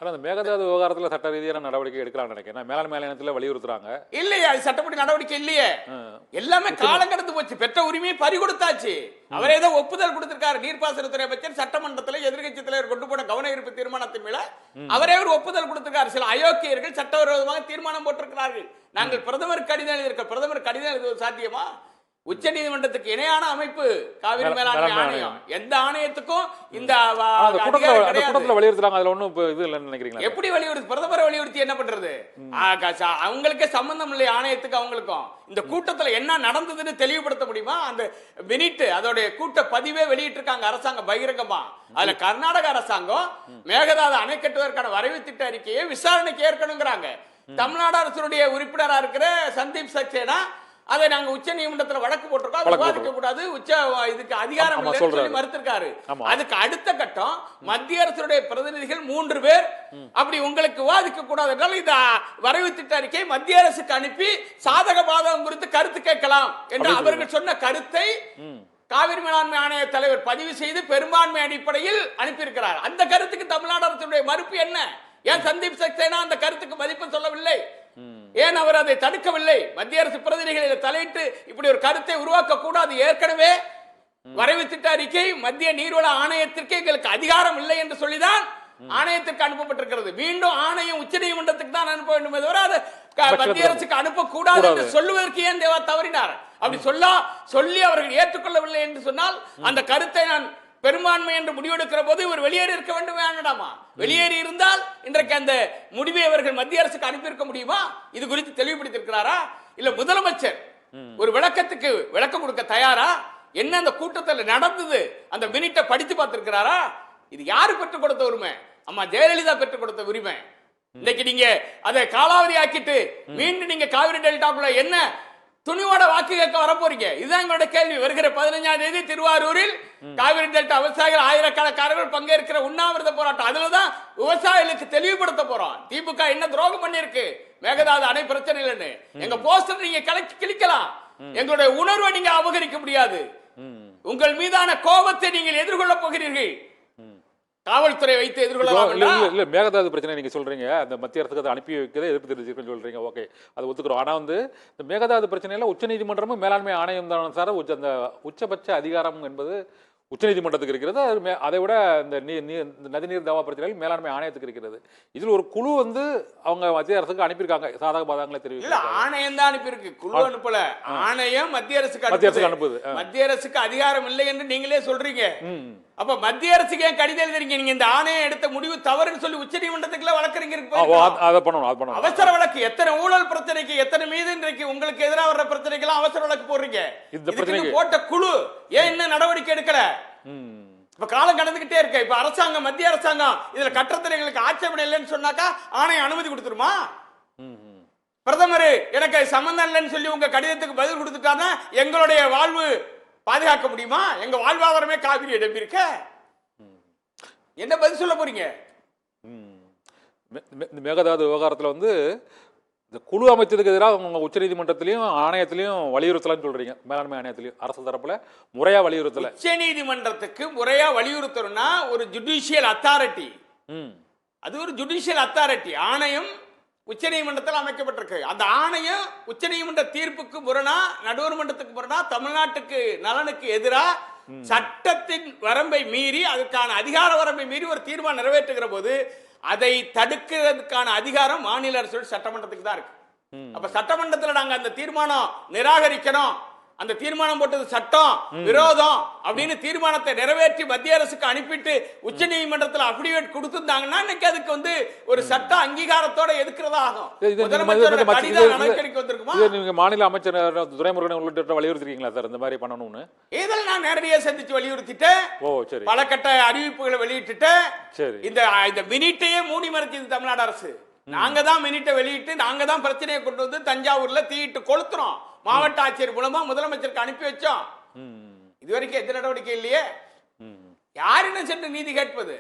ஆனா அந்த மேகதாது விவகாரத்துல சட்ட ரீதியான நடவடிக்கை எடுக்கலாம்னு நினைக்கிறேன். மேலாண்மை ஆணையத்துல வலியுறுத்துறாங்க. இல்லையே, அது சட்டப்படி நடவடிக்கை இல்லையே. எல்லாமே காலம் கடந்து போச்சு. பெற்ற உரிமையை பறி கொடுத்தாச்சு. அவரே தான் ஒப்புதல் கொடுத்திருக்காரு. நீர்ப்பாசனத்துறை அமைச்சர் சட்டமன்றத்தில் எதிர்கட்சி தலைவர் கொண்டு போன கவன ஈர்ப்பு தீர்மானத்தின் மேல அவரே ஒரு ஒப்புதல் கொடுத்திருக்காரு. சில அயோக்கியர்கள் சட்டவிரோதமாக தீர்மானம் போட்டிருக்கிறார்கள். நாங்கள் பிரதமர் கடிதம் எழுதியிருக்க, பிரதமர் கடிதம் எழுதுவது சாத்தியமா? உச்ச நீதிமன்றத்துக்கு இணையான அமைப்பு காவிரி மேலாண்மை ஆணையம். எந்த ஆணையத்துக்கும் இந்த வலியுறுத்துறாங்க. அதுல ஒண்ணும் இது இல்லைன்னு நினைக்கிறீங்களா? எப்படி வலியுறுத்தி? பிரதமரை வலியுறுத்தி என்ன பண்றது? அவங்களுக்கே சம்பந்தம் இல்லை ஆணையத்துக்கு அவங்களுக்கும். இந்த கூட்டத்துல என்ன நடந்ததுன்னு தெளிவுபடுத்த முடியுமா? அந்த மினிட் அதோட கூட்ட பதிவே வெளியிட்டு இருக்காங்க அரசாங்கம் பகிரங்கமா. அதுல கர்நாடக அரசாங்கம் மேகதாது அணை கட்டுவதற்கான வரைவு திட்ட அறிக்கையை விசாரணைக்கு ஏற்கணுங்கிறாங்க. தமிழ்நாடு அரசுடைய உறுப்பினரா இருக்கிற சந்தீப் சக்சேனா அதை நாங்க உச்ச நீதிமன்றத்தில் வழக்கு போட்டிருக்கோம், அதை விவாதிக்க கூடாது, இதுக்கு அதிகாரம் இல்லைன்னு சொல்லி மறுத்திருக்காரு. அதுக்கு அடுத்த கட்டம் மத்திய அரசுடைய பிரதிநிதிகள் 3 பேர் அப்படி உங்களுக்கு விவாதிக்க கூடாது என்றால் இந்த வரைவு திட்ட அறிக்கை மத்திய அரசுக்கு அனுப்பி சாதக பாதகம் குறித்து கருத்து கேட்கலாம் என்று அவர்கள் சொன்ன கருத்தை காவிரி மேலாண்மை ஆணைய தலைவர் பதிவு செய்து பெரும்பான்மை அடிப்படையில் அனுப்பியிருக்கிறார். அந்த கருத்துக்கு தமிழ்நாடு அரசுடைய மறுப்பு என்ன? ஏன் சந்தீப் சக்சேனா அந்த கருத்துக்கு மதிப்பு சொல்லவில்லை? ஏன் அவர் அதை தடுக்கவில்லை? மத்திய அரசு பிரதிநிதிகள் தலையிட்டு இப்படி ஒரு கருத்தை உருவாக்க கூடாது. ஏற்கனவே வரைவு திட்ட அறிக்கை மத்திய நீர்வள ஆணையத்திற்கு எங்களுக்கு அதிகாரம் இல்லை என்று சொல்லிதான் ஆணையத்திற்கு அனுப்பப்பட்டிருக்கிறது. மீண்டும் ஆணையம் உச்ச நீதிமன்றத்துக்கு தான் அனுப்ப வேண்டும், மத்திய அரசுக்கு அனுப்பக்கூடாது என்று சொல்லுவதற்கு ஏன் தேவா தவறினார்? அப்படி சொல்லி அவர்கள் ஏற்றுக்கொள்ளவில்லை என்று சொன்னால் அந்த கருத்தை நான் பெரும்பான்மை என்று முடிவெடுக்கிற போது இவர் வெளியேறி இருக்க வேண்டும் வேண்டாமா? வெளியேறி இருந்தால் இன்றைக்கு அந்த முடிவை அவர்கள் மத்திய அரசுக்கு அனுப்பியிருக்க முடியுமா? இது குறித்து தெளிவுபடுத்தியிருக்கிறாரா? இல்ல முதலமைச்சர் ஒரு விளக்கம் கொடுக்க தயாரா? என்ன அந்த கூட்டத்தில் நடந்தது அந்த மினிட்டை படித்து பார்த்திருக்கிறாரா? இது யாரு பெற்றுக் கொடுத்த உரிமை? அம்மா ஜெயலலிதா பெற்றுக் கொடுத்த உரிமை. இன்னைக்கு நீங்க அதை காலாவதி ஆக்கிட்டு மீண்டும் நீங்க காவிரி டெல்டாக்குள்ள என்ன துணிவோட வாக்கு கேட்க வர போறீங்க? இதுதான் எங்களோட கேள்வி. வருகிற 15ஆம் தேதி திருவாரூரில் காவிரி டெல்டா விவசாயிகள் ஆயிரக்கணக்கானவர்கள் பங்கேற்கிற உண்ணாவிரத போராட்டம். அதுலதான் விவசாயிகளுக்கு தெளிவுபடுத்த போறோம். திமுக என்ன துரோகம் பண்ணிருக்கு மேகதாது அணை பிரச்சனை இல்லைன்னு. எங்க போஸ்டர் நீங்க கிளிக்கலாம், எங்களுடைய உணர்வை நீங்க அபகரிக்க முடியாது. உங்கள் மீதான கோபத்தை நீங்கள் எதிர்கொள்ள போகிறீர்கள். காவல்துறை வைத்து எதிர்கொள்ளலாம். இல்ல மேகதாது பிரச்சனை நீங்க சொல்றீங்க, அந்த மத்திய அரசுக்கு அதை அனுப்பி வைக்கிறத எதிர்ப்பு தெரிவிச்சிருக்கேன்னு சொல்றீங்க. ஓகே, அதை ஒத்துக்கிறோம். ஆனா இந்த மேகதாது பிரச்சனையில உச்ச நீதிமன்றமும் மேலாண்மை ஆணையம் தான் சார் அந்த உச்சபட்ச அதிகாரம் என்பது உச்ச நீதிமன்றத்துக்கு இருக்கிறது. அதை விட இந்த நதிநீர் தாவா பிரச்சனையில் மேலாண்மை ஆணையத்துக்கு இருக்கிறது. இதில் ஒரு குழு அவங்க மத்திய அரசுக்கு அனுப்பியிருக்காங்க, சாதக பாதகங்களை தெரிவிக்க. ஆணையம் தான் அனுப்பியிருக்கு, குழு அனுப்பல. ஆணையம் மத்திய அரசுக்கு அனுப்புது. மத்திய அரசுக்கு அதிகாரம் இல்லை என்று நீங்களே சொல்றீங்க. அப்ப மத்திய அரசுக்கு ஏன் கடிதம் எழுதுறீங்க? நீங்க இந்த ஆணையம் எடுத்த முடிவு தவறுன்னு சொல்லி உச்ச நீதிமன்றத்துக்குள்ள வழக்கறிஞருக்கு அவசர வழக்கு. எத்தனை ஊழல் பிரச்சனைக்கு, எத்தனை மீது இன்றைக்கு உங்களுக்கு எதிராக வர்ற பிரச்சனைக்கு அவசர வழக்கு போடுறீங்க. இந்த போட்ட குழு ஏன் இன்னும் நடவடிக்கை எடுக்கல? இப்ப காலம் கடந்துகிட்டே இருக்க. இப்ப அரசாங்கம், மத்திய அரசாங்கம் இதுல கட்டத்திரைகளுக்கு ஆட்சேபனை இல்லைன்னு சொன்னாக்கா ஆணையம் அனுமதி கொடுத்துருமா? பிரதமர் எனக்கு சம்பந்தம் இல்லைன்னு சொல்லி உங்க கடிதத்துக்கு பதில் கொடுத்துட்டாங்கன்னா எங்களுடைய வாழ்வு பாதுகாக்க முடியுமா? எங்க வாழ்வாதாரமே காவிரி நம்பி இருக்க. என்ன பதில் சொல்ல போறீங்க? மேகதாது விவகாரத்தில் இந்த குழு அமைச்சதுக்கு எதிராக உங்க உச்ச நீதிமன்றத்திலையும் ஆணையத்திலையும் வலியுறுத்தலாம்னு சொல்றீங்க. மேலாண்மை ஆணையத்திலையும் அரசு தரப்புல முறையா வலியுறுத்தல. உச்ச நீதிமன்றத்துக்கு முறையா வலியுறுத்தணும்னா ஒரு ஜுடிஷியல் அத்தாரிட்டி, அது ஒரு ஜுடிஷியல் அத்தாரிட்டி. ஆணையம் உச்ச நீதிமன்றத்தில் அமைக்கப்பட்டிருக்கு. அந்த ஆணையம் உச்ச நீதிமன்ற தீர்ப்புக்கு முரணா, நடுவர் மன்றத்துக்கு முரணா, தமிழ்நாட்டுக்கு நலனுக்கு எதிராக சட்டத்தின் வரம்பை மீறி, அதுக்கான அதிகார வரம்பை மீறி ஒரு தீர்மானம் நிறைவேற்றுகிற போது அதை தடுக்கிறதுக்கான அதிகாரம் மாநில அரசு சட்டமன்றத்துக்கு தான் இருக்கு. அப்ப சட்டமன்றத்தில் நாங்க அந்த தீர்மானம் நிராகரிக்கணும், அந்த தீர்மானம் போட்டது சட்டம் விரோதம் அப்படின்னு தீர்மானத்தை நிறைவேற்றி மத்திய அரசுக்கு அனுப்பிட்டு உச்ச நீதிமன்றத்தில் அபிடேவிட் கொடுத்திருந்தாங்கன்னா இன்னைக்கு அதுக்கு ஒரு சட்ட அங்கீகாரத்தோட எதுக்கிறதா ஆகும். மாநில அமைச்சர் துரைமுருகன் உள்ளிட்ட வலியுறுத்திருக்கீங்களா சார் இந்த மாதிரி பண்ணணும்னு? இதில் நான் நேரடியாக சந்திச்சு வலியுறுத்திட்டேன். பல கட்ட அறிவிப்புகளை வெளியிட்டுட்டேன். இந்த மினிட்டையே மூடி மறைச்சது தமிழ்நாடு அரசு. நாங்க தான் மினிட்டை வெளியிட்டு நாங்க தான் பிரச்சனையை கொண்டு வந்து தஞ்சாவூர்ல தீயிட்டு கொளுத்துறோம். மாவட்ட ஆட்சியர் மூலமா முதலமைச்சருக்கு அனுப்பி வச்சோம். இதுவரைக்கும் எந்த நடவடிக்கை இல்லையே. யாருன்னு சென்று நீதி கேட்பது?